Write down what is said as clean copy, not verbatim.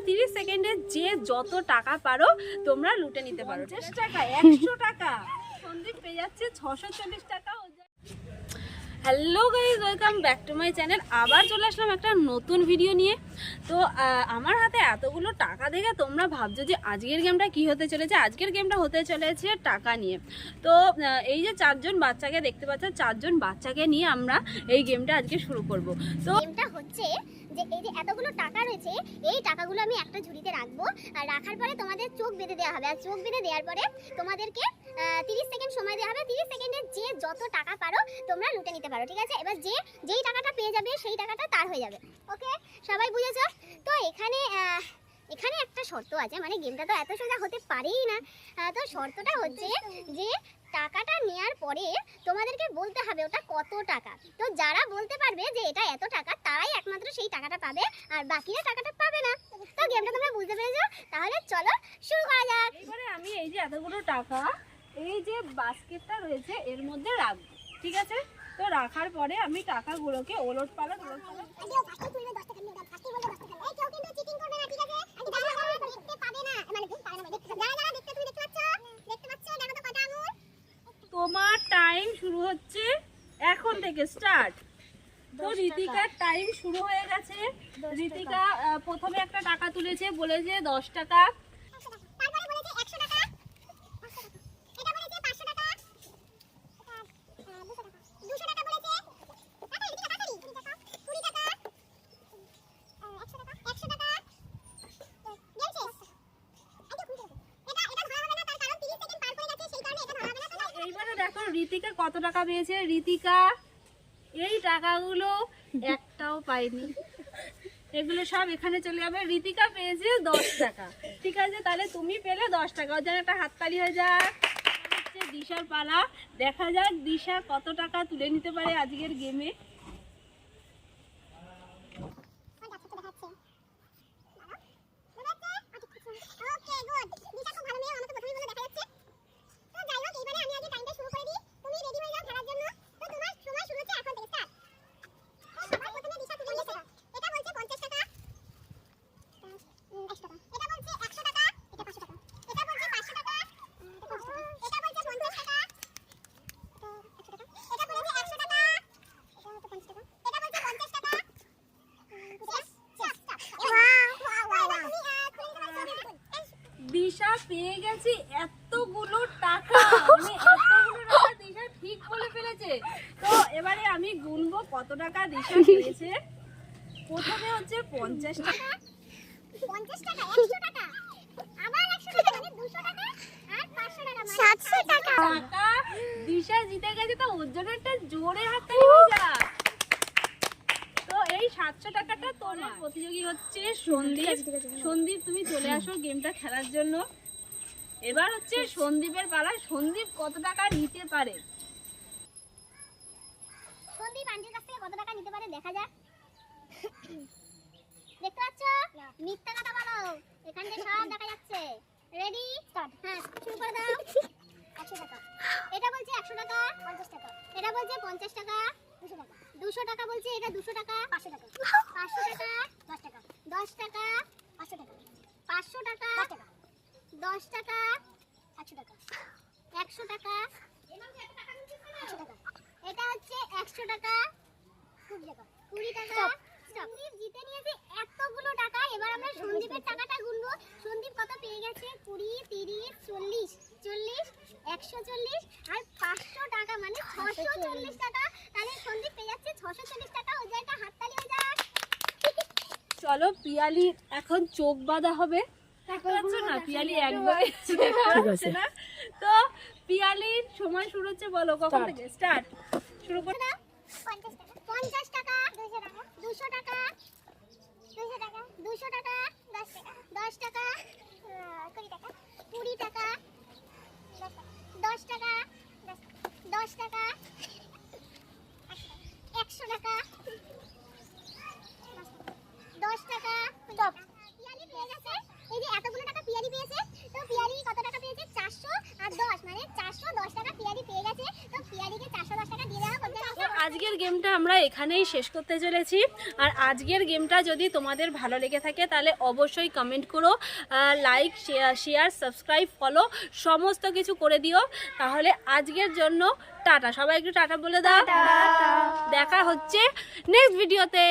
30 সেকেন্ডে যে যত টাকা পারো তোমরা লুটে নিতে পারো। 50 টাকা, 100 টাকা, সন্দীপ পেয়ে যাচ্ছে 640 টাকা। Hello guys, welcome back to my channel. আবার চলে আসলাম একটা নতুন ভিডিও নিয়ে। তো আমার হাতে এতগুলো টাকা দেখে তোমরা ভাবছো যে আজকের গেমটা কি হতে চলেছে। আজকের গেমটা হতে চলেছে টাকা নিয়ে। তো এই যে 4 জন বাচ্চাকে দেখতে পাচ্ছ, 4 জন বাচ্চাকে নিয়ে আমরা এই গেমটা আজকে শুরু করব। তো গেমটা হচ্ছে যে এই যে এতগুলো টাকা রয়েছে, এই টাকাগুলো আমি একটা ঝুড়িতে রাখবো, আর রাখার পরে তোমাদের চোখ বেঁধে দেওয়া হবে। আর চোখ বেঁধে দেওয়ার পরে তোমাদেরকে 30 সেকেন্ড সময় দেওয়া হবে। 30 সেকেন্ডে যে যত টাকা পারো তোমরা লুটে নিতে পারো, ঠিক আছে? এবার যেই টাকাটা পেয়ে যাবে সেই টাকাটা তার হয়ে যাবে। ওকে, সবাই বুঝেছো? তো এখানে একটা শর্ত আছে, মানে গেমটা তো এত সোজা হতে পারেই না। তো শর্তটা হচ্ছে যে টাকাটা নেওয়ার পরে তোমাদেরকে বলতে হবে ওটা কত টাকা। তো যারা বলতে পারবে যে এটা এত টাকা, তারাই একমাত্র সেই টাকাটা পাবে, আর বাকিরা টাকাটা পাবে না। তো গেমটা তোমরা বুঝতে পেরেছো? তাহলে চলো শুরু করা যাক। এবারে আমি এই যে এতগুলো টাকা এই যে বাস্কেটটা রয়েছে এর মধ্যে রাখবো, ঠিক আছে? তো রাখার পরে আমি টাকাগুলোকে ওলট পালট তোমার টাইম শুরু হচ্ছে এখন থেকে, স্টার্ট। তো ঋতিকার টাইম শুরু হয়ে গেছে। ঋতিকা প্রথমে একটা টাকা তুলেছে, বলেছে 10 টাকা। এইবারে দেখো ঋতিকা কত টাকা পেয়েছে। ঋতিকা এই টাকাগুলো একটাও পায়নি, এগুলো সব এখানে চলে যাবে। ঋতিকা পেয়েছে 10 টাকা, ঠিক আছে? তাহলে তুমি পেলে 10 টাকা। ওর জন্য একটা হাততালি হয়ে যাক। হচ্ছে দিশার পালা, দেখা যাক দিশা কত টাকা তুলে নিতে পারে আজকের গেমে। দিশা পেয়ে গেছে এতগুলো টাকা, মানে এতগুলো টাকা দিশা ঠিক বলে ফেলেছে। তো এবারে আমি গুনবো কত টাকা দিশা পেয়েছে। প্রথমে হচ্ছে 50 টাকা, 50 টাকা, 100 টাকা, আবার 100 টাকা, মানে 200 টাকা, আর 500 টাকা, মানে 700 টাকা। দিশা জিতে গেছে। তো ওর জন্য একটা জোরে হাততালি হয়ে যাক। তো এই 700 টাকাটা তোমার। প্রতিযোগী হচ্ছে সন্দীপ। সন্দীপ তুমি চলে আসো গেমটা খেলার জন্য। এবার হচ্ছে সন্দীপের পালা। সন্দীপ কত টাকা নিতে পারে? সন্দীপ আন্টির কাছ থেকে কত টাকা নিতে পারে দেখা যাক। দেখতে পাচ্ছ? মিথ্যা কথা বলো, এখানে সব দেখা যাচ্ছে। Ready start. হ্যাঁ, শুরু করে দাও। 100 টাকা, এটা বলছে 100 টাকা, 50 টাকা, এটা বলছে 50 টাকা, 200 টাকা, 200 টাকা বলছে, এটা 200 টাকা, 500 টাকা, 500 টাকা, 10 টাকা, 10 টাকা, 500 টাকা, 500 টাকা, 10 টাকা, 100 টাকা, 100 টাকা, 100 টাকা, এটা হচ্ছে 100 টাকা, 20 টাকা, 20 টাকা। সন্দীপ জিতে নিয়েছে এতগুলো টাকা। এবার আমরা সন্দীপের টাকাটা গুনবো। সন্দীপ কত পেয়ে গেছে? 20, 30, 40, 40, 140 আর 500 টাকা, মানে 640 টাকা। তাহলে সন্দীপ পেয়ে যাচ্ছে 640 টাকা। ওই জায়গাটা হাততালি হয়ে যাক। চলো, পিয়ালি এখন চোখ বাঁধা হবে। না পিয়ালি একবার না। তো পিয়ালির সময় শুরু হচ্ছে, বলো কখন থেকে স্টার্ট। শুরু করে দাও। 50 টাকা, 200 টাকা, 200 টাকা, 200 টাকা, 10 টাকা, 20 টাকা, 20 টাকা, 10 টাকা, 10 টাকা, 100 টাকা, 10 টাকা। পিয়ালি পেয়ে গেছে। এই যে এতগুলো টাকা পিয়ালি পেয়েছে। তো পিয়ালি কত টাকা পেয়েছে? 400 আর 10 মানে 410 টাকা পিয়ারি পেয়ে গেছে। তো পিয়ারিকে 410 টাকা দিয়ে দেওয়া করতে তো আজকের গেমটা আমরা এখানেই শেষ করতে চলেছি। আর আজকের গেমটা যদি তোমাদের ভালো লেগে থাকে তাহলে অবশ্যই কমেন্ট করো, লাইক শেয়ার সাবস্ক্রাইব ফলো সমস্ত কিছু করে দিও। তাহলে আজকের জন্য টাটা, সবাই একটু টাটা বলে দাও। দেখা হচ্ছে নেক্সট ভিডিওতে।